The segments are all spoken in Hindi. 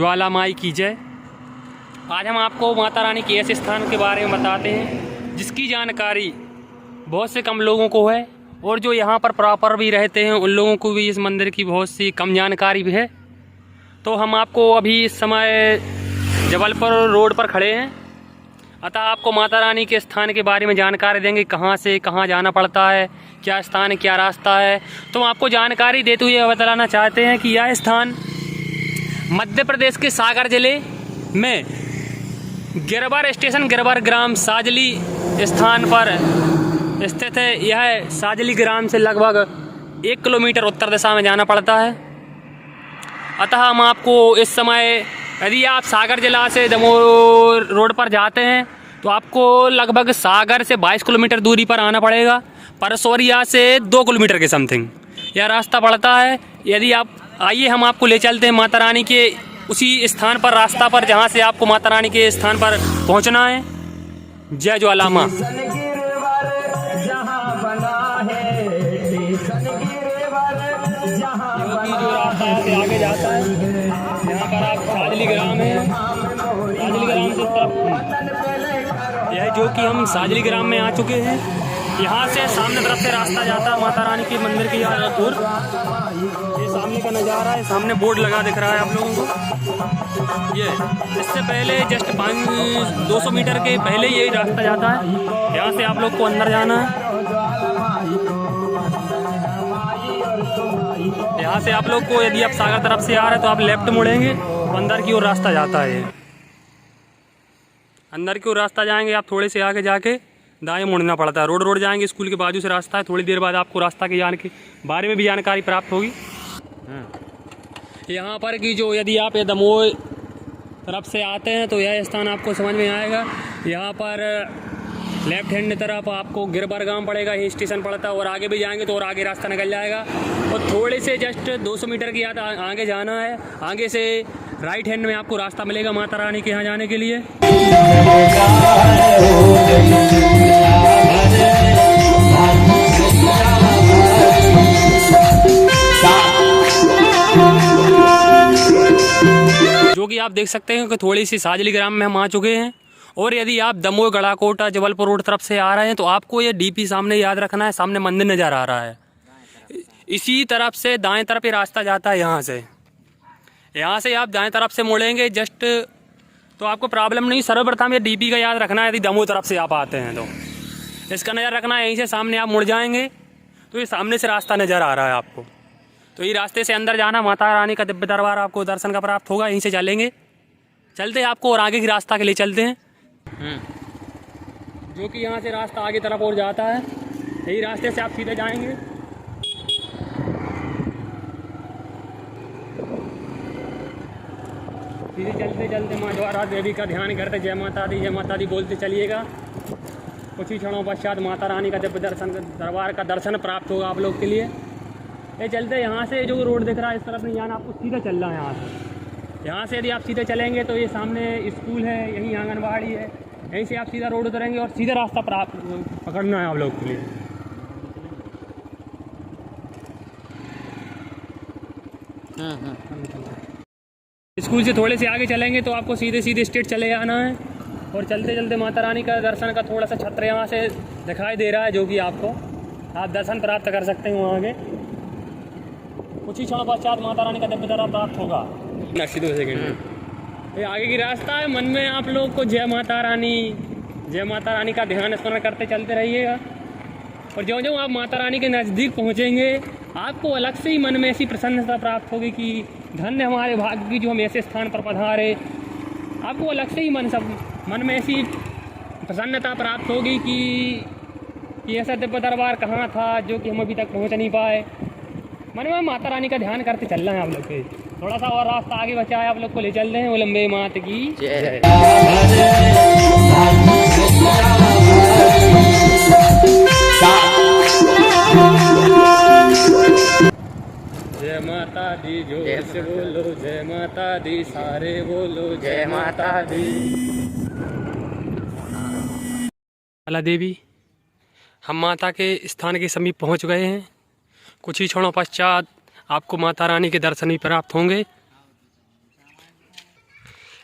ज्वाला माई की जय। आज हम आपको माता रानी के ऐसे स्थान के बारे में बताते हैं जिसकी जानकारी बहुत से कम लोगों को है, और जो यहाँ पर प्रॉपर भी रहते हैं उन लोगों को भी इस मंदिर की बहुत सी कम जानकारी भी है। तो हम आपको अभी इस समय जबलपुर रोड पर खड़े हैं, अतः आपको माता रानी के स्थान के बारे में जानकारी देंगे, कहाँ से कहाँ जाना पड़ता है, क्या स्थान है, क्या रास्ता है। तो हम आपको जानकारी देते हुए बताना चाहते हैं कि यह स्थान मध्य प्रदेश के सागर जिले में गिरवर स्टेशन, गिरवर ग्राम, साजली स्थान पर स्थित है। यह साजली ग्राम से लगभग 1 किलोमीटर उत्तर दिशा में जाना पड़ता है। अतः हम आपको इस समय, यदि आप सागर जिला से दमोह रोड पर जाते हैं तो आपको लगभग सागर से 22 किलोमीटर दूरी पर आना पड़ेगा। परसौरिया से 2 किलोमीटर के समथिंग यह रास्ता पड़ता है। यदि आप आइए, हम आपको ले चलते हैं माता रानी के उसी स्थान पर, रास्ता पर जहां से आपको माता रानी के स्थान पर पहुंचना है। जय ज्वाला माँ। जो रास्ता यहाँ से आगे जाता है, यहाँ पर आप साजली ग्राम है, साजली ग्राम से तरफ यह जो कि हम साजली ग्राम में आ चुके हैं। यहाँ से सामने तरफ से रास्ता जाता है माता रानी के मंदिर की ओर। ये सामने का नज़ारा है, सामने बोर्ड लगा दिख रहा है आप लोगों को। ये इससे पहले जस्ट 200 मीटर के पहले यही रास्ता जाता है। यहाँ से आप लोग को अंदर जाना है। यहाँ से आप लोग को, यदि आप सागर तरफ से आ रहे हैं तो आप लेफ्ट मुड़ेंगे तो अंदर की ओर रास्ता जाता है। अंदर की ओर रास्ता जाएंगे, आप थोड़े से आगे जाके दाएं मुड़ना पड़ता है। रोड जाएंगे, स्कूल के बाजू से रास्ता है। थोड़ी देर बाद आपको रास्ता के बारे में भी जानकारी प्राप्त होगी। यहाँ पर की जो, यदि आप ये दमोह तरफ से आते हैं तो यह स्थान आपको समझ में आएगा। यहाँ पर लेफ्ट हैंड तरफ आपको गिरवर गांव पड़ेगा, ये स्टेशन पड़ता है। और आगे भी जाएंगे तो और आगे रास्ता निकल जाएगा। और थोड़े से जस्ट 200 मीटर की आगे जाना है। आगे से राइट हैंड में आपको रास्ता मिलेगा माता रानी के यहाँ जाने के लिए। जो कि आप देख सकते हैं कि थोड़ी सी साजली ग्राम में हम आ चुके हैं। और यदि आप दमोह, गढ़ाकोटा, जबलपुर रोड तरफ से आ रहे हैं तो आपको ये डीपी सामने याद रखना है। सामने मंदिर नज़र आ रहा है, इसी तरफ से दाएं तरफ ये रास्ता जाता है। यहाँ से आप दाएं तरफ से मुड़ेंगे जस्ट, तो आपको प्रॉब्लम नहीं। सर्वप्रथम ये डीपी का याद रखना है। यदि दमोह तरफ से आप आते हैं तो इसका नज़र रखना है। यहीं से सामने आप मुड़ जाएंगे तो ये सामने से रास्ता नज़र आ रहा है आपको। तो ये रास्ते से अंदर जाना, माता रानी का दिव्य दरबार आपको दर्शन का प्राप्त होगा। यहीं से चलेंगे, चलते आपको और आगे की रास्ता के लिए चलते हैं। जो कि यहाँ से रास्ता आगे तरफ और जाता है। यही रास्ते से आप सीधे जाएंगे। सीधे चलते चलते माँ ज्वाला देवी का ध्यान करते जय माता दी बोलते चलिएगा। कुछ ही क्षणों पश्चात माता रानी का दिव्य दरबार का दर्शन प्राप्त होगा आप लोग के लिए। ये चलते यहाँ से जो रोड दिख रहा है इस तरफ नहीं जाना, आपको सीधा चलना है। यहाँ से यदि आप सीधे चलेंगे तो ये सामने स्कूल है, यहीं आंगनबाड़ी है। यहीं से आप सीधा रोड उतरेंगे और सीधा रास्ता पकड़ना है आप लोग के लिए। स्कूल से थोड़े से आगे चलेंगे तो आपको सीधे स्ट्रेट चले जाना है। और चलते चलते माता रानी का दर्शन का थोड़ा सा छत्र यहाँ से दिखाई दे रहा है, जो कि आपको आप दर्शन प्राप्त कर सकते हैं वहाँ आगे। कुछ ही क्षण पश्चात माता रानी का दिव्य दर्शन प्राप्त होगा। 2 सेकेंड ये आगे की रास्ता है। मन में आप लोग को जय माता रानी का ध्यान स्मरण करते चलते रहिएगा। और जो आप माता रानी के नज़दीक पहुँचेंगे आपको अलग से ही मन में ऐसी प्रसन्नता प्राप्त होगी कि धन्य हमारे भाग्य की जो हम ऐसे स्थान पर पधारे। आपको अलग से ही मन में ऐसी प्रसन्नता प्राप्त होगी कि ऐसा दिव्य दरबार कहाँ था जो कि हम अभी तक पहुँच नहीं पाए। मन में माता रानी का ध्यान करते चलना है आप लोग के। थोड़ा सा और रास्ता आगे बचा है, आप लोग को ले चल रहे हैं। लंबे मात की जय। जय माता दी, जोर से बोलो जय माता दी, सारे बोलो जय माता दी। ज्वाला देवी, हम माता के स्थान के समीप पहुंच गए हैं। कुछ ही क्षणों पश्चात आपको माता रानी के दर्शन भी प्राप्त होंगे।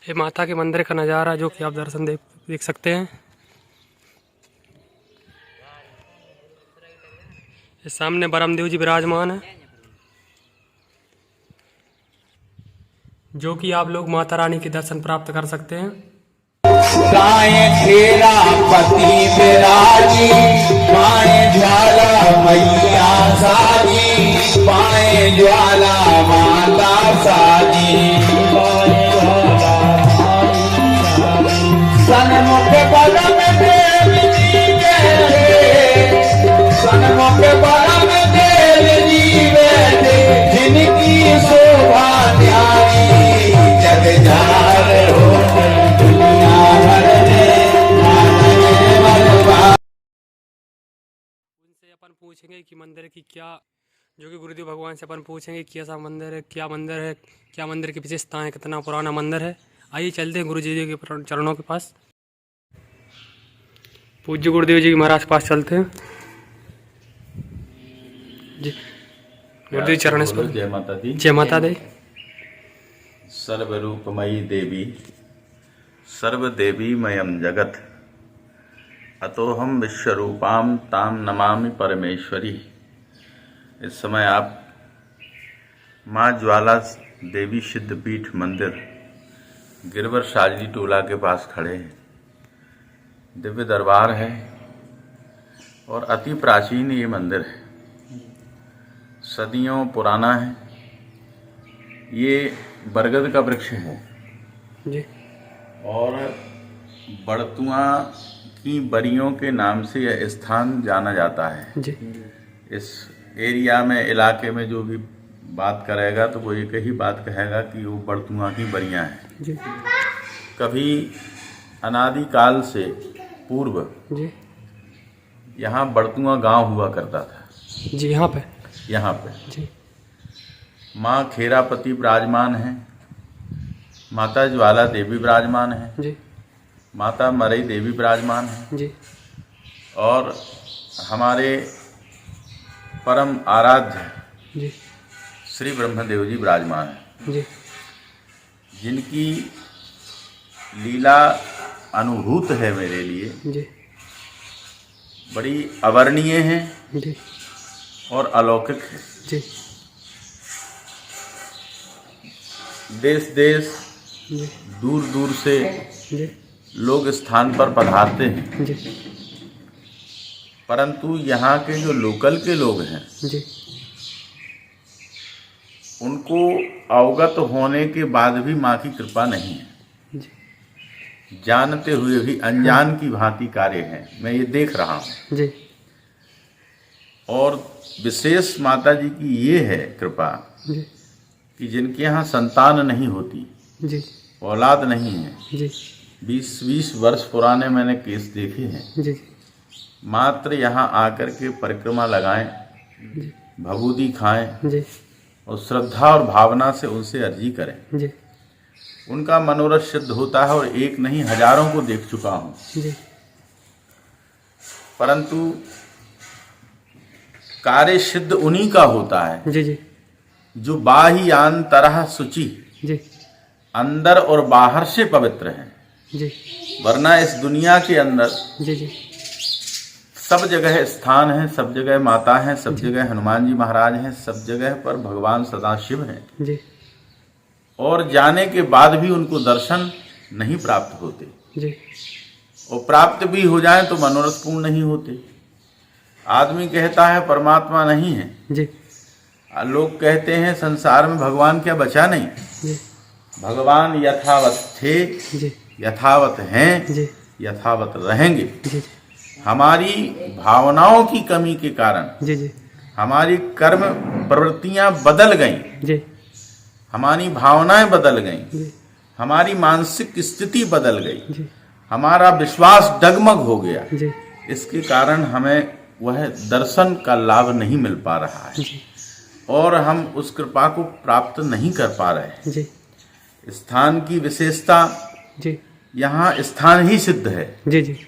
ये माता के मंदिर का नज़ारा जो कि आप दर्शन देख सकते हैं। ये सामने ब्रह्मदेव जी विराजमान है, जो कि आप लोग माता रानी के दर्शन प्राप्त कर सकते हैं। गाये खेरा पति विराजी, माए ज्वाला मैया साजी, पाए ज्वाला माता साजी, सन्मुख परम देव जी बैठे, सन्मुख परम देव जी बैठे, जिनकी शोभा न्यारी जग जार हो दुनिया भर में। उनसे अपन पूछेंगे कि मंदिर की क्या, जो कि गुरुदेव भगवान से अपन पूछेंगे कि कैसा मंदिर है, क्या मंदिर है, क्या मंदिर की विशेषता है, कितना पुराना मंदिर है। आइए चलते हैं गुरु जी के चरणों के पास। पूज्य गुरुदेव जी के महाराज के पास चलते हैं जी। गुरुदेव चरण पर जय माता दी। जय माता दी। सर्वरूपमयी देवी सर्वदेवी मयम जगत, अतोहम विश्वरूपाम ताम नमामि परमेश्वरी। इस समय आप माँ ज्वाला देवी सिद्धपीठ मंदिर गिरवर साजली टोला के पास खड़े हैं। दिव्य दरबार है और अति प्राचीन ये मंदिर है, सदियों पुराना है। ये बरगद का वृक्ष है जी, और बड़तुआ की बरियों के नाम से यह स्थान जाना जाता है जी। इस एरिया में, इलाके में जो भी बात करेगा तो वो एक ही बात कहेगा कि वो बड़तुआ की बरियां हैं जी। कभी अनादिकाल से पूर्व जी यहाँ बड़तुआ गांव हुआ करता था। जी, यहाँ पे जी माँ खेरापति विराजमान है, माता ज्वाला देवी विराजमान है जी माता मरई देवी विराजमान है जी और हमारे परम आराध्य जी श्री ब्रह्मदेव जी विराजमान है, जी जिनकी लीला अनुभूत है मेरे लिए, जी बड़ी अवर्णीय है जी और अलौकिक है। जी देश देश जी दूर दूर से जी लोग स्थान पर पधारते हैं, जी परंतु यहाँ के जो लोकल के लोग हैं जी उनको अवगत होने के बाद भी माँ की कृपा नहीं है। जी जानते हुए भी अनजान की भांति कार्य है, मैं ये देख रहा हूँ। जी और विशेष माता जी की ये है कृपा जी कि जिनके यहाँ संतान नहीं होती, जी औलाद नहीं है, जी 20 वर्ष पुराने मैंने केस देखे हैं, जी मात्र यहाँ आकर के परिक्रमा लगाएं, जी भभूति खाएं जी और श्रद्धा और भावना से उनसे अर्जी करें, जी उनका मनोरथ सिद्ध होता है। और एक नहीं हजारों को देख चुका हूँ, जी परंतु कार्य सिद्ध उन्हीं का होता है जी जी जो बाह्यान तरह शुचि, जी अंदर और बाहर से पवित्र हैं। जी वरना इस दुनिया के अंदर जी जी सब जगह स्थान है, सब जगह माता है, सब जगह हनुमान जी महाराज हैं, सब जगह पर भगवान सदाशिव हैं, जी और जाने के बाद भी उनको दर्शन नहीं प्राप्त होते, जी और प्राप्त भी हो जाए तो मनोरथ पूर्ण नहीं होते। आदमी कहता है परमात्मा नहीं है, जी लोग कहते हैं संसार में भगवान क्या बचा नहीं। जी भगवान यथावत थे, जी यथावत हैं, जी यथावत रहेंगे। जी हमारी भावनाओं की कमी के कारण जी जी हमारी कर्म प्रवृत्तियां बदल गईं, जी हमारी भावनाएं बदल गईं, जी हमारी मानसिक स्थिति बदल गई, जी हमारा विश्वास डगमग हो गया। जी इसके कारण हमें वह दर्शन का लाभ नहीं मिल पा रहा है जी और हम उस कृपा को प्राप्त नहीं कर पा रहे हैं। जी स्थान की विशेषता, जी यहाँ स्थान ही सिद्ध है, जी जी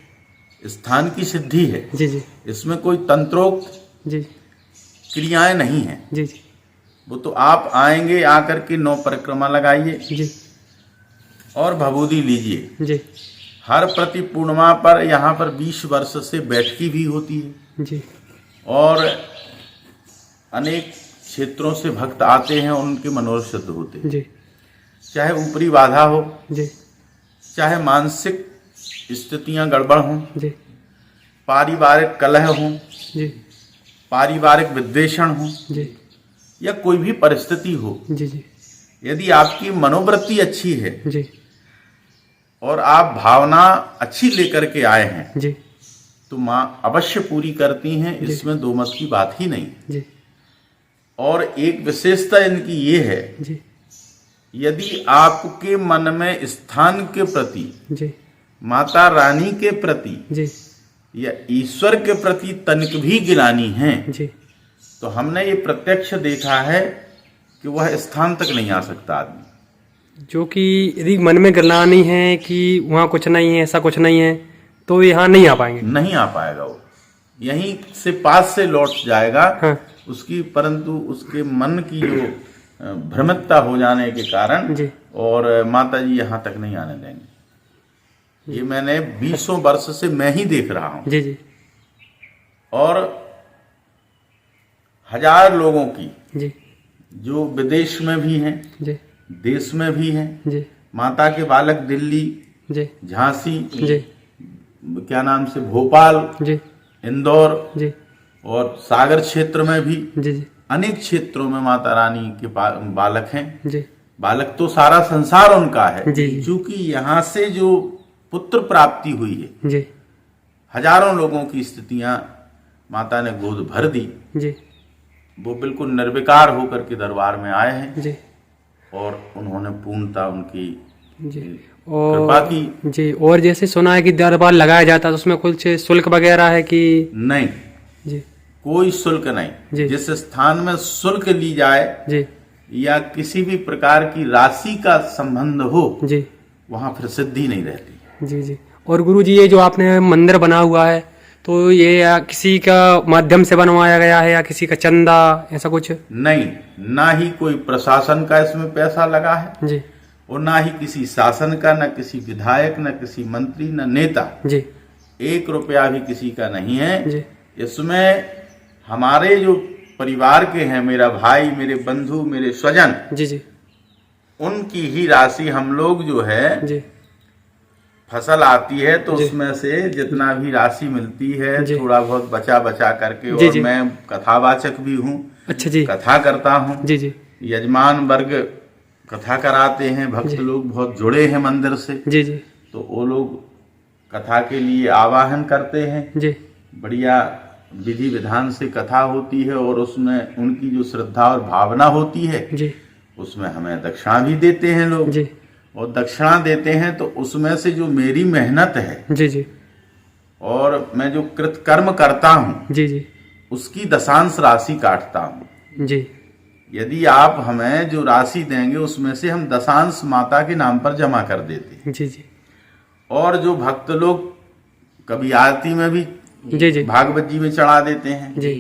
स्थान की सिद्धि है, जी जी इसमें कोई तंत्रोक्त जी क्रियाएं नहीं हैं। जी जी वो तो आप आएंगे, आकर के 9 परिक्रमा लगाइए, जी और भभूति लीजिए। जी हर प्रति पूर्णिमा पर यहाँ पर 20 वर्ष से बैठकी भी होती है जी और अनेक क्षेत्रों से भक्त आते हैं, उनके मनोरथ सिद्ध होते हैं। जी चाहे ऊपरी बाधा हो, जी चाहे मानसिक स्थितियां गड़बड़ हों, जी पारिवारिक कलह हों, जी पारिवारिक विद्वेषण हो, जी या कोई भी परिस्थिति हो, जी जी यदि आपकी मनोवृत्ति अच्छी है जी और आप भावना अच्छी लेकर के आए हैं जी तो माँ अवश्य पूरी करती हैं, इसमें दो मत की बात ही नहीं। जी और एक विशेषता इनकी ये है, जी यदि आपके मन में स्थान के प्रति, जी माता रानी के प्रति जी या ईश्वर के प्रति तनिक भी गिलानी है जी तो हमने ये प्रत्यक्ष देखा है कि वह स्थान तक नहीं आ सकता आदमी। जो कि यदि मन में गिलानी है कि वहाँ कुछ नहीं है, ऐसा कुछ नहीं है, तो यहाँ नहीं आ पाएंगे, नहीं आ पाएगा। वो यहीं से पास से लौट जाएगा। हाँ उसकी, परंतु उसके मन की जो भ्रमितता हो जाने के कारण जी और माता जी यहाँ तक नहीं आने देंगे। ये मैंने 20 वर्ष से मैं ही देख रहा हूँ जी जी और 1000 लोगों की, जी जो विदेश में भी हैं, जी देश में भी हैं, जी माता के बालक दिल्ली, जी झांसी, जी क्या नाम से, भोपाल, जी इंदौर जी और सागर क्षेत्र में भी जी जी अनेक क्षेत्रों में माता रानी के बालक हैं। जी बालक तो सारा संसार उनका है, जी। क्योंकि यहाँ से जो पुत्र प्राप्ति हुई है, जी हजारों लोगों की स्थितियां माता ने गोद भर दी। जी वो बिल्कुल निर्विकार होकर के दरबार में आए हैं जी और उन्होंने पूर्णता उनकी जी कृपा और की। जी, और जैसे सुना है कि दरबार लगाया जाता है तो उसमें कुछ शुल्क वगैरह है कि? नहीं, जी कोई शुल्क नहीं। जी। जिस स्थान में शुल्क ली जाए जी या किसी भी प्रकार की राशि का संबंध हो, जी वहां फिर सिद्धि नहीं रहती। जी जी। और गुरु जी, ये जो आपने मंदिर बना हुआ है तो ये या किसी का माध्यम से बनवाया गया है या किसी का चंदा, ऐसा कुछ? नहीं, ना ही कोई प्रशासन का इसमें पैसा लगा है जी और ना ही किसी शासन का, न किसी विधायक, न किसी मंत्री, न नेता। जी 1 रुपया भी किसी का नहीं है। जी इसमें हमारे जो परिवार के हैं, मेरा भाई, मेरे बंधु, मेरे स्वजन, जी जी उनकी ही राशि हम लोग जो है, जी फसल आती है तो जी। उसमें से जितना भी राशि मिलती है जी। थोड़ा बहुत बचा बचा करके, जी और जी। मैं कथावाचक भी हूँ, अच्छा जी। कथा करता हूँ। जी जी यजमान वर्ग कथा कराते हैं, भक्त जी। लोग बहुत जुड़े हैं मंदिर से, जी जी तो वो लोग कथा के लिए आवाहन करते हैं। जी बढ़िया विधि विधान से कथा होती है और उसमें उनकी जो श्रद्धा और भावना होती है, जी उसमें हमें दक्षिणा भी देते हैं लोग। जी और दक्षिणा देते हैं तो उसमें से जो मेरी मेहनत है जी जी और मैं जो कृतकर्म करता हूँ, जी जी उसकी दशांश राशि काटता हूँ। जी यदि आप हमें जो राशि देंगे उसमें से हम दशांश माता के नाम पर जमा कर देते हैं। जी जी और जो भक्त लोग कभी आरती में भी जी जी भागवत जी में चढ़ा देते हैं, जी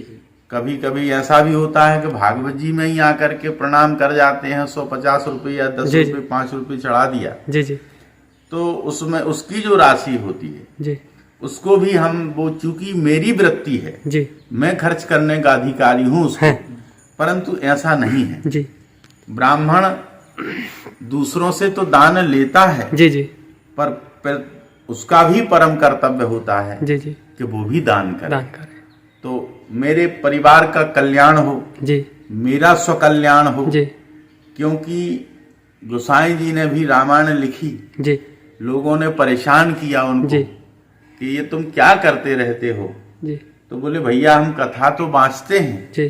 कभी कभी ऐसा भी होता है कि भागवत जी में ही आकर के प्रणाम कर जाते हैं। 150 रुपये या 10 जी, जी। रुपये 5 रुपये चढ़ा दिया, जी जी तो उसमें उसकी जो राशि होती है जी उसको भी हम, वो चूंकि मेरी वृत्ति है, जी मैं खर्च करने का अधिकारी हूँ उसको, है। परंतु ऐसा नहीं है। जी ब्राह्मण दूसरों से तो दान लेता है, जी जी पर उसका भी परम कर्तव्य होता है जी जी कि वो भी दान करे। दान करें। तो मेरे परिवार का कल्याण हो, जी मेरा स्वकल्याण हो, जी क्योंकि गोसाई जी ने भी रामायण लिखी, जी लोगों ने परेशान किया उनको जी कि ये तुम क्या करते रहते हो। जी तो बोले भैया हम कथा तो बाँचते हैं, जी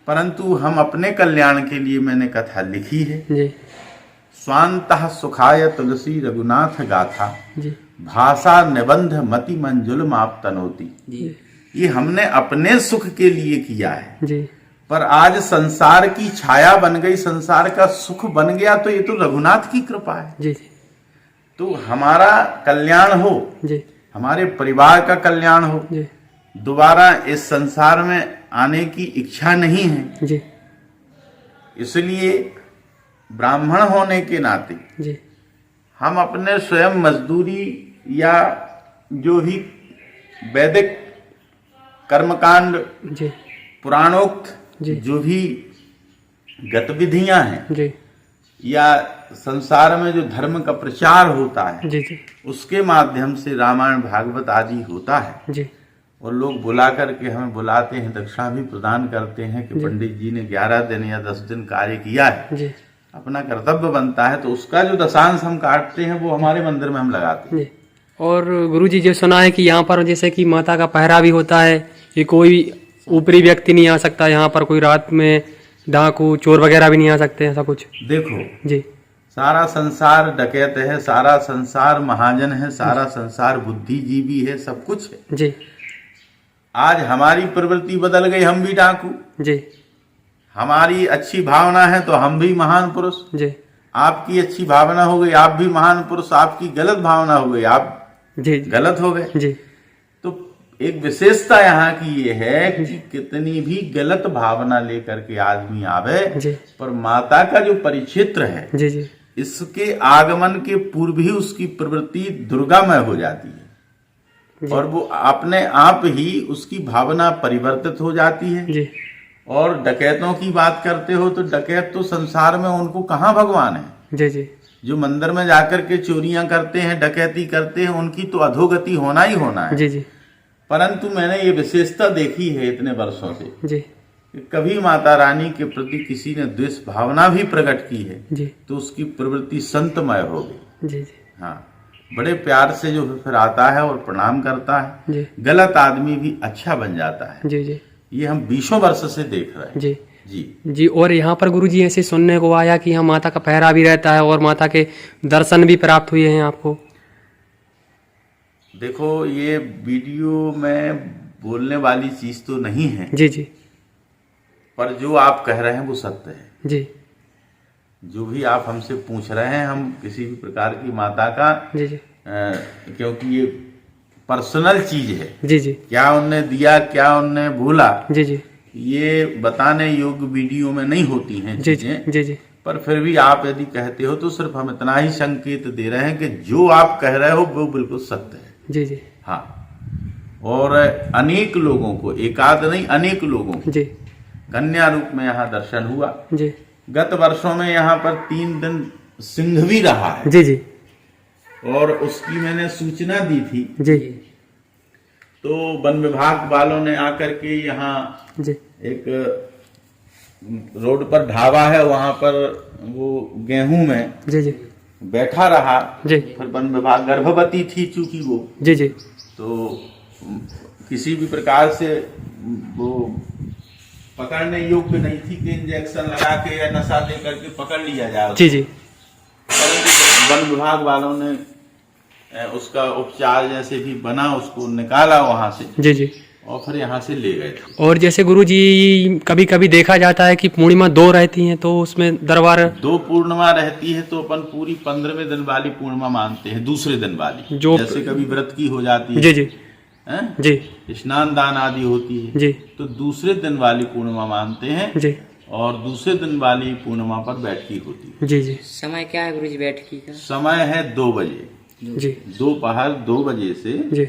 परंतु हम अपने कल्याण के लिए मैंने कथा लिखी है। जी स्वांतः सुखाय तुलसी रघुनाथ गाथा, जी भाषा निबंध मति मंजुल माप तनोती। जी ये हमने अपने सुख के लिए किया है, जी पर आज संसार की छाया बन गई, संसार का सुख बन गया, तो ये तो रघुनाथ की कृपा है। जी तो हमारा कल्याण हो, जी हमारे परिवार का कल्याण हो, जी दोबारा इस संसार में आने की इच्छा नहीं है। जी इसलिए ब्राह्मण होने के नाते जी हम अपने स्वयं मजदूरी या जो भी वैदिक कर्मकांड जी पुराणोक्त जी जो भी गतिविधियां हैं जी या संसार में जो धर्म का प्रचार होता है जी जी उसके माध्यम से रामायण भागवत आदि होता है जी और लोग बुला करके हमें बुलाते हैं, दक्षिणा भी प्रदान करते हैं कि जी। पंडित जी ने 11 दिन या 10 दिन कार्य किया है, जी अपना कर्तव्य बनता है, तो उसका जो दशांश हम काटते हैं वो हमारे मंदिर में हम लगाते हैं। जी। और गुरुजी जो सुना है कि यहाँ पर जैसे कि माता का पहरा भी होता है, कि कोई ऊपरी व्यक्ति नहीं आ सकता यहाँ पर, कोई रात में डाकू चोर वगैरह भी नहीं आ सकते, ऐसा कुछ? देखो जी सारा संसार डकैत है, सारा संसार महाजन है, सारा संसार बुद्धिजीवी है, सब कुछ है। जी आज हमारी प्रवृत्ति बदल गई, हम भी डाकू, जी हमारी अच्छी भावना है तो हम भी महान पुरुष, जी आपकी अच्छी भावना हो गई आप भी महान पुरुष, आपकी गलत भावना हो गई आप जी गलत हो गए। जी तो एक विशेषता यहाँ की ये है कि कितनी भी गलत भावना लेकर के आदमी आवे, जी पर माता का जो परिक्षेत्र है जी जी इसके आगमन के पूर्व ही उसकी प्रवृत्ति दुर्गामय हो जाती है और वो अपने आप ही उसकी भावना परिवर्तित हो जाती है। जी और डकैतों की बात करते हो तो डकैत तो संसार में उनको कहाँ भगवान है। जी जी जो मंदिर में जाकर के चोरियां करते हैं, डकैती करते हैं, उनकी तो अधोगति होना ही होना है। जी जी परंतु मैंने ये विशेषता देखी है इतने वर्षों से जी कि कभी माता रानी के प्रति किसी ने द्वेष भावना भी प्रकट की है जी तो उसकी प्रवृत्ति संतमय हो गई। जी जी हाँ, बड़े प्यार से जो फिर आता है और प्रणाम करता है, जी गलत आदमी भी अच्छा बन जाता है। जी जी ये हम 20 वर्ष से देख रहे हैं। जी जी जी। और यहाँ पर गुरुजी ऐसे सुनने को आया कि यहाँ माता का पहरा भी रहता है और माता के दर्शन भी प्राप्त हुए हैं आपको? देखो ये वीडियो में बोलने वाली चीज तो नहीं है, जी जी पर जो आप कह रहे हैं वो सत्य है। जी जो भी आप हमसे पूछ रहे हैं, हम किसी भी प्रकार की माता का जी जी क्योंकि ये पर्सनल चीज है, जी जी क्या उनने दिया क्या उनने भूला जी जी ये बताने योग्य वीडियो में नहीं होती हैं जी चीजें। जी जी पर फिर भी आप यदि कहते हो तो सिर्फ हम इतना ही संकेत दे रहे हैं कि जो आप कह रहे हो वो बिल्कुल सत्य है। जी जी हाँ, और अनेक लोगों को, एकाध नहीं अनेक लोगों को जी कन्या रूप में यहाँ दर्शन हुआ। जी गत वर्षों में यहाँ पर 3 दिन सिंह भी रहा है जी जी और उसकी मैंने सूचना दी थी, जी तो वन विभाग वालों ने आकर के यहाँ जी एक रोड पर ढाबा है, वहां पर वो गेहूं में जी जी बैठा रहा। जी फिर वन विभाग, गर्भवती थी चूंकि वो, जी जी तो किसी भी प्रकार से वो पकड़ने योग्य नहीं थी कि इंजेक्शन लगा के या नशा दे करके पकड़ लिया जाए। जी जी परंतु वन विभाग वालों ने उसका उपचार जैसे भी बना उसको निकाला वहां से जी जी और फिर यहाँ से ले गए थे। और जैसे गुरुजी कभी कभी देखा जाता है कि पूर्णिमा 2 रहती हैं तो उसमें दरबार 2 पूर्णिमा रहती है तो अपन पूरी 15वें दिन वाली पूर्णिमा मानते हैं, दूसरे दिन वाली जो जैसे कभी व्रत की हो जाती है, जी जी हैं? जी स्नान दान आदि होती है, जी तो दूसरे दिन वाली पूर्णिमा मानते हैं जी और दूसरे दिन वाली पूर्णिमा पर बैठकी होती है। जी जी समय क्या है गुरुजी बैठकी का? समय है 2 बजे, जी दोपहर 2 बजे से, जी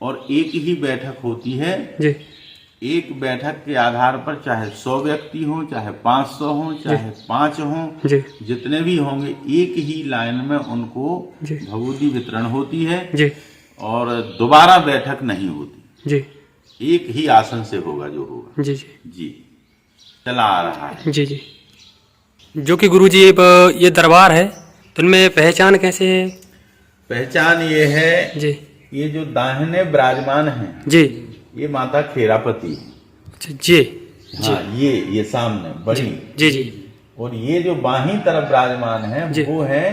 और एक ही बैठक होती है। जी एक बैठक के आधार पर चाहे 100 व्यक्ति हों, चाहे 500 हों, चाहे 5 हों, जी जितने भी होंगे एक ही लाइन में उनको जी भगवती वितरण होती है जी और दोबारा बैठक नहीं होती, जी एक ही आसन से होगा जो होगा। जी जी जी चला आ रहा है। जी जी। जो कि गुरुजी ये दरबार है तो इनमें पहचान कैसे है? पहचान ये है, जी ये जो दाहिने विराजमान है जी ये माता खेरापति है। अच्छा, जी हाँ, ये सामने बड़ी, जी जी और ये जो बाहीं तरफ विराजमान है जी। वो है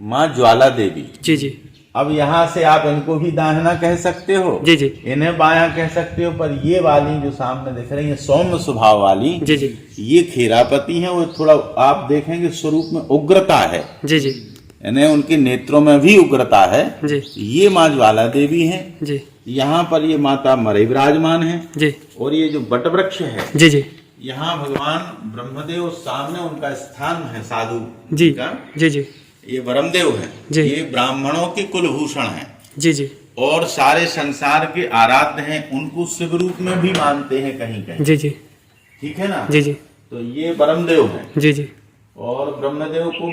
माँ ज्वाला देवी। जी जी अब यहाँ से आप इनको भी दाहिना कह सकते हो, जी जी इन्हें बायां कह सकते हो, पर ये वाली जो सामने दिख रही है सौम्य स्वभाव वाली, जी जी ये खेरापति है। वो थोड़ा आप देखेंगे स्वरूप में उग्रता है, जी जी इन्हें उनके नेत्रों में भी उग्रता है। जी ये माँ ज्वाला देवी है। जी यहाँ पर ये माता मरई विराजमान है। जी और ये जो बट वृक्ष है, जी जी यहाँ भगवान ब्रह्मदेव सामने उनका स्थान है, साधु जी का। जी जी ये ब्रह्मदेव है, जी। ये ब्राह्मणों के कुलभूषण हैं जी जी और सारे संसार के आराध्य हैं, उनको शिव रूप में भी मानते हैं कहीं कहीं। जी जी ठीक है ना। जी जी तो ये ब्रह्मदेव है जी जी और ब्रह्मदेव को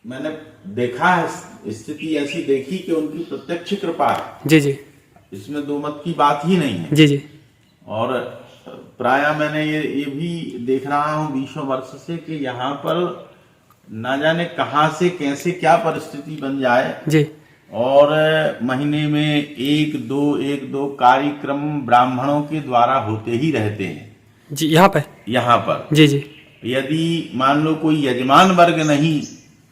मैंने देखा है, स्थिति ऐसी देखी कि उनकी प्रत्यक्ष कृपा है, जी जी इसमें दो मत की बात ही नहीं है। जी जी और प्रायः मैंने ये भी देख रहा हूँ 20 वर्ष से कि यहाँ पर ना जाने कहाँ से कैसे क्या परिस्थिति बन जाए जी और महीने में एक दो कार्यक्रम ब्राह्मणों के द्वारा होते ही रहते हैं जी यहाँ पर। जी जी यदि मान लो कोई यजमान वर्ग नहीं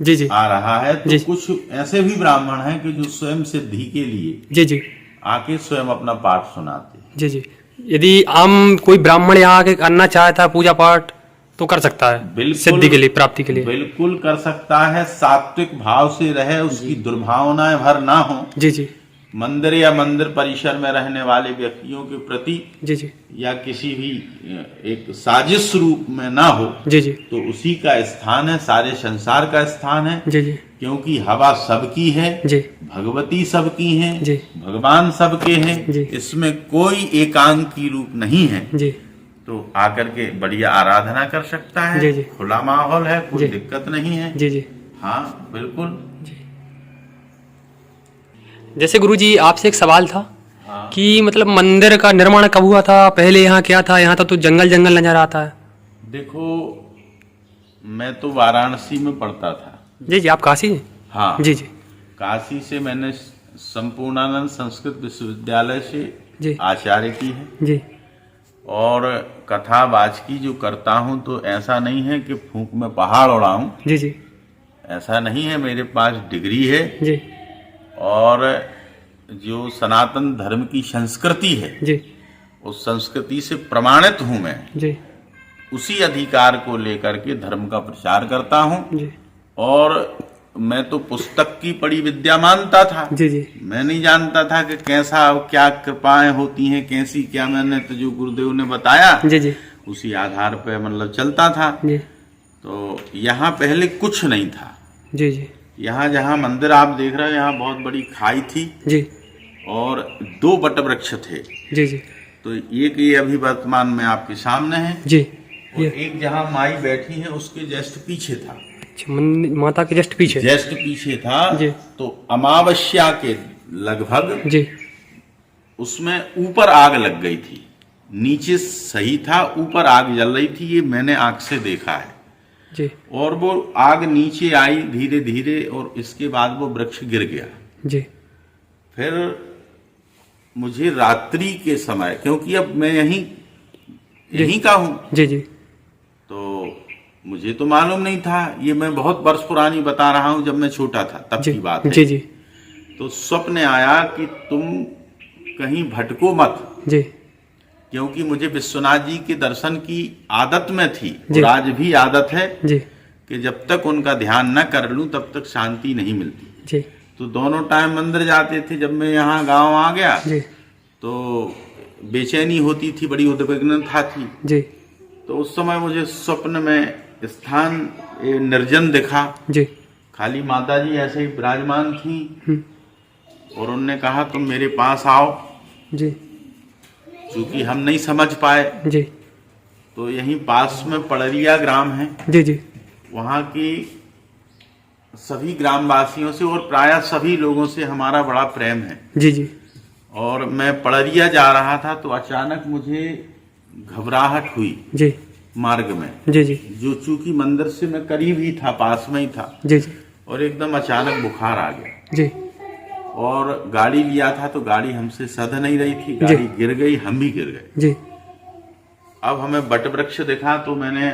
जी जी आ रहा है तो जी। कुछ ऐसे भी ब्राह्मण हैं कि जो स्वयं सिद्धि के लिए जी जी आके स्वयं अपना पाठ सुनाते हैं। जी जी यदि आम कोई ब्राह्मण यहाँ आके करना चाहता है पूजा पाठ तो कर सकता है, बिल्कुल सिद्धि के लिए, प्राप्ति के लिए। बिल्कुल कर सकता है, सात्विक भाव से रहे, उसकी दुर्भावनाएं भर ना हो। जी जी मंदिर या मंदिर परिसर में रहने वाले व्यक्तियों के प्रति जी जी या किसी भी एक साजिश रूप में ना हो, जी जी तो उसी का स्थान है, सारे संसार का स्थान है। जी जी क्योंकि हवा सबकी है, जी भगवती सबकी हैं, जी भगवान सबके हैं, जी। इसमें कोई एकांकी रूप नहीं है। जी तो आकर के बढ़िया आराधना कर सकता है। जी, जी। खुला माहौल है, कोई जी। दिक्कत नहीं है। जी जी हाँ बिल्कुल। जैसे गुरुजी आपसे एक सवाल था हाँ। कि मतलब मंदिर का निर्माण कब हुआ था, पहले यहाँ क्या था? यहाँ तो जंगल जंगल नजर आता है। देखो मैं तो वाराणसी में पढ़ता था। जी जी आप काशी हैं? हाँ जी जी काशी से मैंने संपूर्णानंद संस्कृत विश्वविद्यालय से जी आचार्य की है जी और कथा वाचकी जो करता हूँ तो ऐसा नहीं है कि फूंक में पहाड़ उड़ाऊं, जी जी ऐसा नहीं है। मेरे पास डिग्री है जी और जो सनातन धर्म की संस्कृति है जी उस संस्कृति से प्रमाणित हूं मैं। जी उसी अधिकार को लेकर के धर्म का प्रचार करता हूं जी और मैं तो पुस्तक की पढ़ी विद्या मानता था। जी जी मैं नहीं जानता था कि कैसा क्या कृपाएं होती हैं, कैसी क्या। मैंने तो जो गुरुदेव ने बताया जी जी उसी आधार पर मतलब चलता था। जी तो यहाँ पहले कुछ नहीं था। जी जी यहाँ जहाँ मंदिर आप देख रहे हो यहाँ बहुत बड़ी खाई थी जी और 2 वट वृक्ष थे। जी जी तो एक ये अभी वर्तमान में आपके सामने है जी और एक जहाँ माई बैठी है उसके जस्ट पीछे था। अच्छा, माता के जस्ट पीछे। जस्ट पीछे था जी। तो अमावस्या के लगभग जी उसमें ऊपर आग लग गई थी। नीचे सही था, ऊपर आग जल रही थी, ये मैंने आंख से देखा है। जी और वो आग नीचे आई धीरे धीरे और इसके बाद वो वृक्ष गिर गया। जी फिर मुझे रात्रि के समय, क्योंकि अब मैं यहीं का हूं, जी जी तो मुझे तो मालूम नहीं था। ये मैं बहुत वर्ष पुरानी बता रहा हूं, जब मैं छोटा था तब जी की बात है। जी जी तो स्वप्न आया कि तुम कहीं भटको मत, जी क्योंकि मुझे विश्वनाथ जी के दर्शन की आदत में थी जी। और आज भी आदत है जी कि जब तक उनका ध्यान न कर लूं तब तक शांति नहीं मिलती। जी तो दोनों टाइम मंदिर जाते थे। जब मैं यहाँ गांव आ गया जी तो बेचैनी होती थी, बड़ी उद्विग्नता थी। जी तो उस समय मुझे स्वप्न में स्थान निर्जन दिखा। जी खाली माता जी ऐसे ही विराजमान थी हम्म, और उन्होंने कहा तुम मेरे पास आओ। जी चूंकि हम नहीं समझ पाए जी तो यहीं पास में पड़रिया ग्राम है, जी जी वहाँ की सभी ग्रामवासियों से और प्रायः सभी लोगों से हमारा बड़ा प्रेम है। जी जी और मैं पड़रिया जा रहा था तो अचानक मुझे घबराहट हुई जी मार्ग में, जी जी जो चूंकि मंदिर से मैं करीब ही था, पास में ही था। जी जी और एकदम अचानक बुखार आ गया जी और गाड़ी लिया था तो गाड़ी हमसे सध नहीं रही थी, गाड़ी गिर गई, हम भी गिर गए। जी अब हमें वट वृक्ष दिखा तो मैंने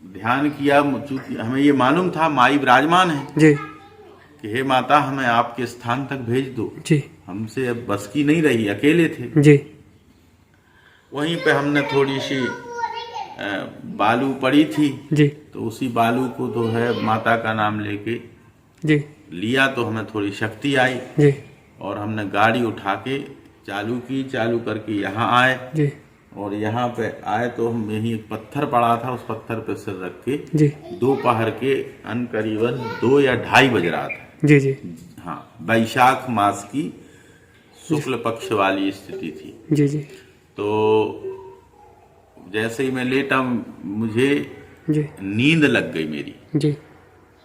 ध्यान किया, चूंकि हमें ये मालूम था माई विराजमान है, जी कि हे माता हमें आपके स्थान तक भेज दो। जी हमसे अब बस की नहीं रही, अकेले थे। जी वहीं पे हमने थोड़ी सी बालू पड़ी थी जी तो उसी बालू को तो है माता का नाम लेके जी लिया तो हमें थोड़ी शक्ति आई जी और हमने गाड़ी उठा के चालू की। चालू करके यहाँ आए जी और यहाँ पे आए तो हम यहीं एक पत्थर पड़ा था, उस पत्थर पे सिर रख के जी दोपहर के करीबन 2 या 2:30 बज रहा था। जी जी हाँ, वैशाख मास की शुक्ल पक्ष वाली स्थिति थी। जी जी तो जैसे ही मैं लेटा, मुझे जी नींद लग गई मेरी, जी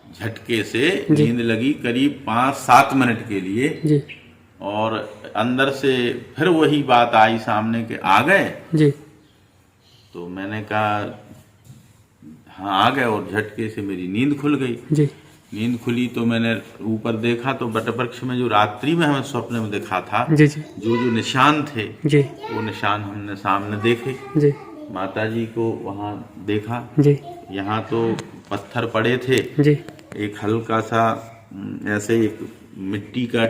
झटके से नींद लगी करीब 5-7 मिनट के लिए। जी और अंदर से फिर वही बात आई सामने के आ गए। जी तो मैंने कहा हाँ आ गए, और झटके से मेरी नींद खुल गई। जी नींद खुली तो मैंने ऊपर देखा तो वटवृक्ष में जो रात्रि में हमें स्वप्न में देखा था, जी जी जो जो निशान थे, जी वो निशान हमने सामने देखे। जी माता जी को वहाँ देखा। जी यहाँ तो पत्थर पड़े थे, जी एक हल्का सा ऐसे एक मिट्टी का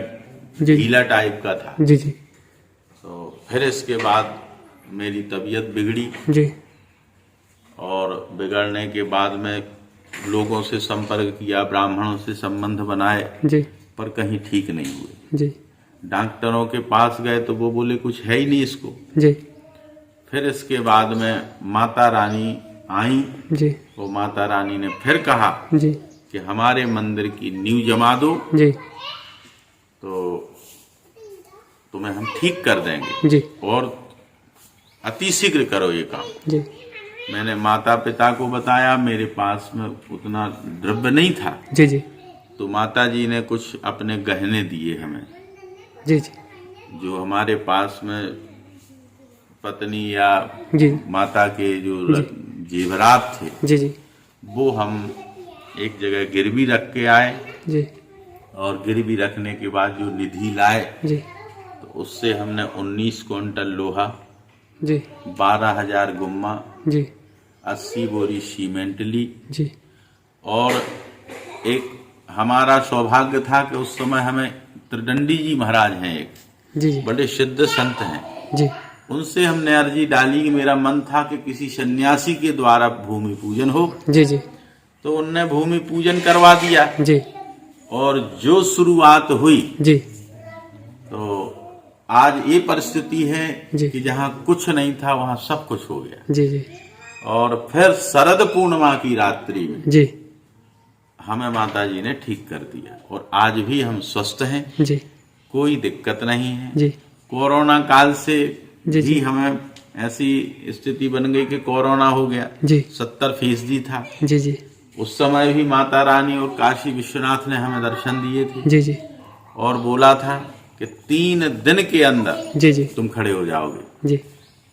जी ढीला टाइप का था। जी जी तो फिर इसके बाद मेरी तबीयत बिगड़ी, जी और बिगड़ने के बाद में लोगों से संपर्क किया, ब्राह्मणों से संबंध बनाए, जी पर कहीं ठीक नहीं हुए। जी डॉक्टरों के पास गए तो वो बोले कुछ है ही नहीं इसको। जी फिर इसके बाद में माता रानी आई। जी वो माता रानी ने फिर कहा जी कि हमारे मंदिर की नींव जमा दो, जी तो तुम्हें हम ठीक कर देंगे, जी और अतिशीघ्र करो ये काम। जी मैंने माता पिता को बताया, मेरे पास में उतना द्रव्य नहीं था। जी जी तो माता जी ने कुछ अपने गहने दिए हमें, जी जी जो हमारे पास में पत्नी या जी माता के जो जेवरात थे, जी जी वो हम एक जगह गिरवी रख के आए। जी और गिरवी रखने के बाद जो निधि लाए, जी तो उससे हमने 19 क्विंटल लोहा, जी 12,000 गुम्मा, जी 80 बोरी सीमेंट ली। जी और एक हमारा सौभाग्य था कि उस समय हमें त्रिदंडी जी महाराज हैं, एक जी जी बड़े सिद्ध संत हैं, जी उनसे हमने अर्जी डाली कि मेरा मन था कि किसी सन्यासी के द्वारा भूमि पूजन हो। जी जी तो उनने भूमि पूजन करवा दिया। जी और जो शुरुआत हुई, जी तो आज ये परिस्थिति है जी। कि जहाँ कुछ नहीं था वहाँ सब कुछ हो गया। जी जी और फिर शरद पूर्णिमा की रात्रि में जी हमें माता जी ने ठीक कर दिया, और आज भी हम स्वस्थ हैं, जी कोई दिक्कत नहीं है। जी कोरोना काल से जी, भी जी। हमें ऐसी स्थिति बन गई कि कोरोना हो गया, जी 70% था। जी जी उस समय भी माता रानी और काशी विश्वनाथ ने हमें दर्शन दिए थे, जी जी और बोला था कि 3 दिन के अंदर जी जी तुम खड़े हो जाओगे। जी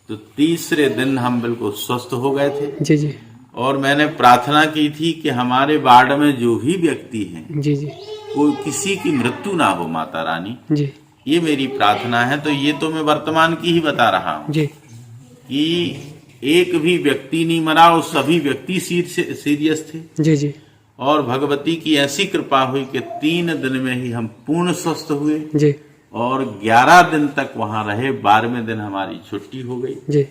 तो तीसरे दिन हम बिल्कुल स्वस्थ हो गए थे। जी जी और मैंने प्रार्थना की थी कि हमारे वार्ड में जो भी व्यक्ति हैं, जी जी कोई किसी की मृत्यु ना हो माता रानी, जी ये मेरी प्रार्थना है। तो ये तो मैं वर्तमान की ही बता रहा हूँ जी कि एक भी व्यक्ति नहीं मरा, और सभी व्यक्ति सीरियस थे। जी जी और भगवती की ऐसी कृपा हुई कि 3 दिन में ही हम पूर्ण स्वस्थ हुए, जी और 11 दिन तक वहां रहे। 12वें दिन हमारी छुट्टी हो गई। जी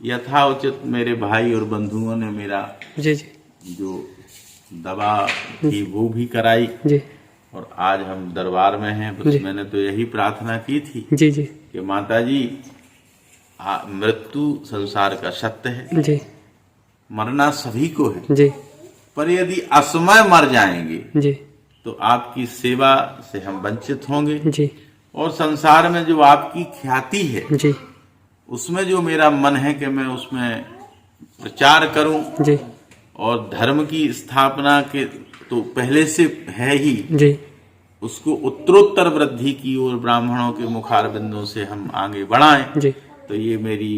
यथाउचित मेरे भाई और बंधुओं ने मेरा जी जी जो दवा थी वो भी कराई, जी और आज हम दरबार में हैं। बस जी। मैंने तो यही प्रार्थना की थी जी जी कि माता जी, मृत्यु संसार का सत्य है, जी मरना सभी को है, जी पर यदि असमय मर जाएंगे जी तो आपकी सेवा से हम वंचित होंगे। जी और संसार में जो आपकी ख्याति है, जी उसमें जो मेरा मन है कि मैं उसमें प्रचार करूं, जी और धर्म की स्थापना के तो पहले से है ही, जी उसको उत्तरोत्तर वृद्धि की ओर ब्राह्मणों के मुखारबिंदों से हम आगे बढ़ाएं। जी तो ये मेरी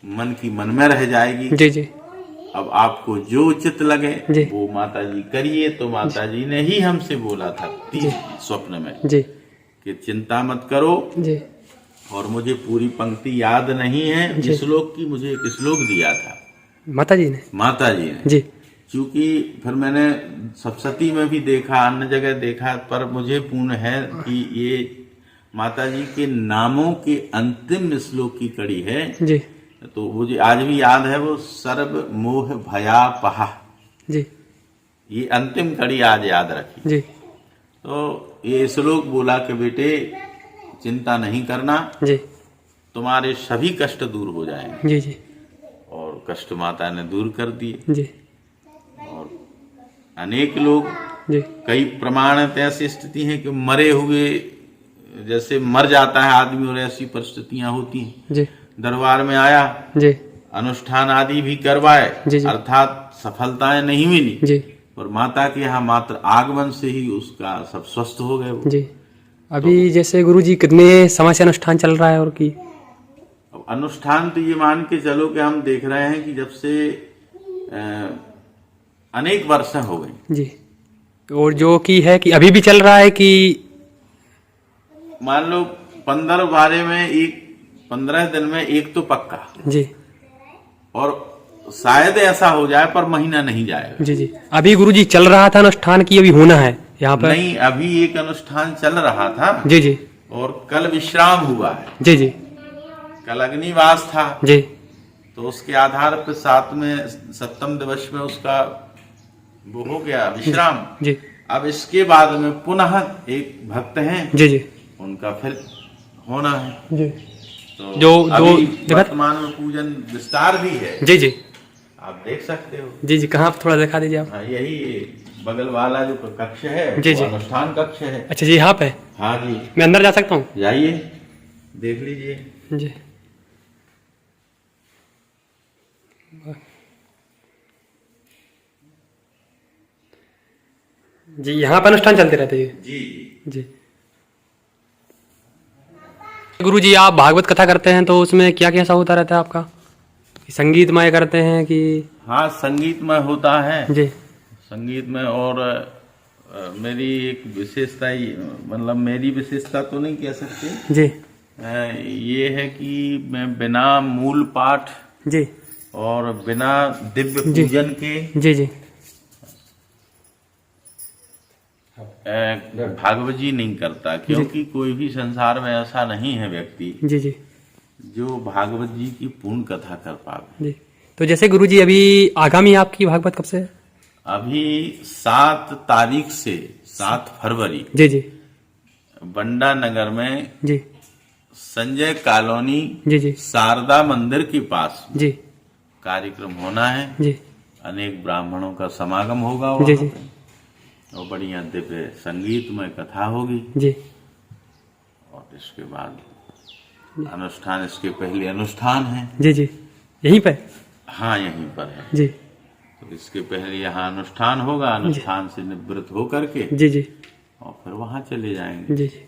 मन की मन में रह जाएगी। जी जी अब आपको जो उचित लगे जी। वो माता जी करिए। तो माता जी ने ही हमसे बोला था स्वप्न में जी कि चिंता मत करो। जी और मुझे पूरी पंक्ति याद नहीं है, जी। श्लोक की मुझे एक श्लोक दिया था माता जी ने। माता जी ने। जी क्योंकि फिर मैंने सप्तशती में भी देखा, अन्य जगह देखा, पर मुझे पूर्ण है कि ये माता जी के नामों के अंतिम श्लोक की कड़ी है। जी तो मुझे आज भी याद है, वो सर्व मोह भयापहा, जी ये अंतिम कड़ी आज याद रखी। जी तो ये श्लोक बोला कि बेटे चिंता नहीं करना, जी तुम्हारे सभी कष्ट दूर हो जाएंगे। जी जी और कष्ट माता ने दूर कर दिए। जी और अनेक लोग, जी कई प्रमाणित ऐसी स्थिति है कि मरे हुए जैसे मर जाता है आदमी, और ऐसी परिस्थितियां होती हैं। जी दरबार में आया, जी अनुष्ठान आदि भी करवाए, जी, जी। अर्थात सफलताएं नहीं मिली, जी पर माता के यहाँ मात्र आगमन से ही उसका सब स्वस्थ हो गए वो। जी। अभी जैसे गुरुजी कितने समय से अनुष्ठान चल रहा है और की? अब अनुष्ठान तो ये मान के चलो कि हम देख रहे हैं कि जब से अनेक वर्ष हो गई जी। और जो की है कि अभी भी चल रहा है कि मान लो 15 में एक 15 दिन में एक तो पक्का, जी और शायद ऐसा हो जाए पर महीना नहीं जाएगा। जी जी। अभी गुरुजी चल रहा था अनुष्ठान की, अभी होना है यहाँ पर? नहीं, अभी एक अनुष्ठान चल रहा था जी जी और कल विश्राम हुआ है। जी जी कल अग्निवास था, जी तो उसके आधार पर 7वें दिवस में उसका वो हो गया विश्राम। जी अब इसके बाद में पुनः एक भक्त हैं, जी जी उनका फिर होना है। जी। तो जो अभी जगत वर्तमान में पूजन विस्तार भी है, जी जी आप देख सकते हो। जी जी। कहाँ थोड़ा दिखा दीजिए आप। हाँ, यही बगल वाला जो कक्ष है जी, वो जी। अनुष्ठान कक्ष है। अच्छा जी, यहाँ पे हाँ जी, मैं अंदर जा सकता हूँ? जाइए देख लीजिए। जी जी। यहाँ पर अनुष्ठान चलते रहते हैं? जी जी। गुरु जी, आप भागवत कथा करते हैं तो उसमें क्या क्या ऐसा होता रहता है आपका? संगीतमय करते हैं कि? हाँ, संगीतमय होता है जी संगीतमय। और मेरी एक विशेषता ही, मतलब मेरी विशेषता तो नहीं कह सकते जी ये है कि मैं बिना मूल पाठ जी और बिना दिव्य जी। पूजन के जी जी भागवत जी नहीं करता, क्योंकि कोई भी संसार में ऐसा नहीं है व्यक्ति जी जी जो भागवत जी की पूर्ण कथा कर पावे। जी। तो जैसे गुरु जी, अभी आगामी आपकी भागवत कब से है? अभी 7 तारीख से 7 फरवरी जी जी बंडा नगर में जी संजय कॉलोनी जी जी शारदा मंदिर के पास जी कार्यक्रम होना है। जी अनेक ब्राह्मणों का समागम होगा जी वहाँ जी पे, और बढ़िया दिव्य संगीतमय कथा होगी। जी और इसके बाद अनुष्ठान, इसके पहले अनुष्ठान है। जी जी। यहीं पे? हाँ, यहीं पर है। जी तो इसके पहले यहाँ अनुष्ठान होगा, अनुष्ठान से निवृत्त होकर के जी जी और फिर वहाँ चले जाएंगे। जी जी।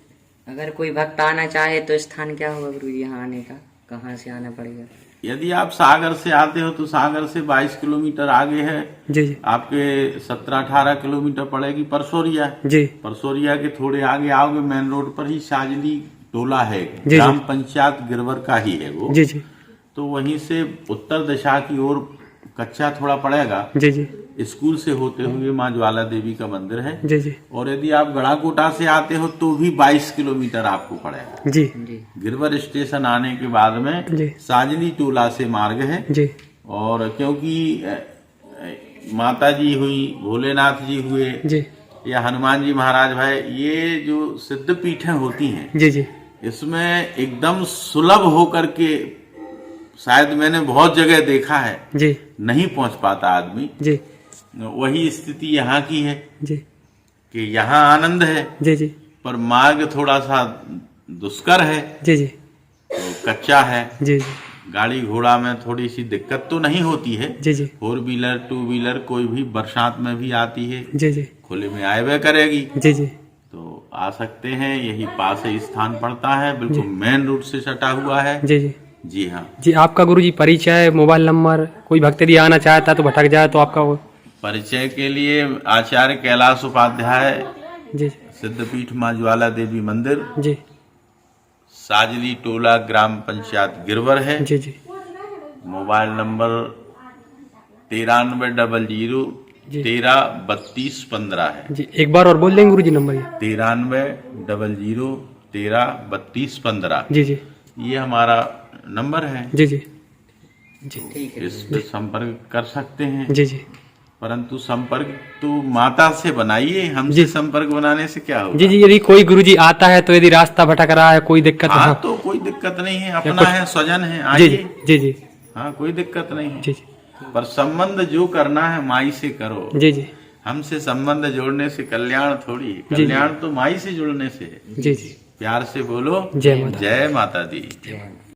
अगर कोई भक्त आना चाहे तो स्थान क्या होगा गुरु जी यहाँ आने का? कहाँ से आना पड़ेगा? यदि आप सागर से आते हो तो सागर से 22 किलोमीटर आगे है जी जी आपके 17-18 किलोमीटर पड़ेगी परसोरिया। जी परसोरिया के थोड़े आगे आओगे, मेन रोड पर ही साजली टोला है, जी। ग्राम पंचायत गिरवर का ही है वो। जी जी तो वहीं से उत्तर दिशा की ओर कच्चा थोड़ा पड़ेगा। जी जी स्कूल से होते हुए माँ ज्वाला देवी का मंदिर है। जी जी और यदि आप गढ़ाकोटा से आते हो तो भी 22 किलोमीटर आपको पड़ेगा। जी जी गिरवर स्टेशन आने के बाद में जी साजली टोला से मार्ग है। जी और क्योंकि माता जी हुई, भोलेनाथ जी हुए जी या हनुमान जी महाराज भाई, ये जो सिद्ध पीठें होती हैं जी जी इसमें एकदम सुलभ होकर के, शायद मैंने बहुत जगह देखा है, जी नहीं पहुंच पाता आदमी। जी वही स्थिति यहाँ की है जी कि यहाँ आनंद है जी जी पर मार्ग थोड़ा सा दुष्कर है, जी जी तो कच्चा है। जी गाड़ी घोड़ा में थोड़ी सी दिक्कत तो नहीं होती है। जी जी 4 व्हीलर 2 व्हीलर कोई भी बरसात में भी आती है, जी जी खुले में आए करेगी, जी जी तो आ सकते हैं। यही पास ही स्थान पड़ता है, बिल्कुल मेन रोड से सटा हुआ है। जी जी जी हाँ। जी। आपका गुरु जी परिचय, मोबाइल नंबर, कोई भक्त यदि आना चाहता तो भटक जाए तो आपका वो? परिचय के लिए आचार्य कैलाश उपाध्याय, जी सिद्धपीठ माँ ज्वाला देवी मंदिर, जी साजली टोला, ग्राम पंचायत गिरवर है। जी जी मोबाइल नंबर 9300 13 32 15 है। जी। एक बार और बोल देंगे गुरु जी नंबर ये? 9300 13 32 15। जी जी ये हमारा नंबर है। जी जी जी ठीक है। इस पे संपर्क कर सकते हैं, जी जी परंतु संपर्क तो माता से बनाइए, हमसे जी। संपर्क बनाने से क्या होगा। जी जी। यदि कोई गुरु जी आता है तो यदि रास्ता भटक रहा है, कोई दिक्कत? हाँ, तो कोई दिक्कत दिक्कत नहीं है, अपना कुछ- है, स्वजन है, जी आइए। जी जी हाँ, कोई दिक्कत नहीं है। जी जी पर संबंध जो करना है माई से करो। जी जी हमसे संबंध जोड़ने से कल्याण थोड़ी, कल्याण तो माई से जुड़ने से है। जी जी प्यार से बोलो जय माता। जय माता दी। जय माता।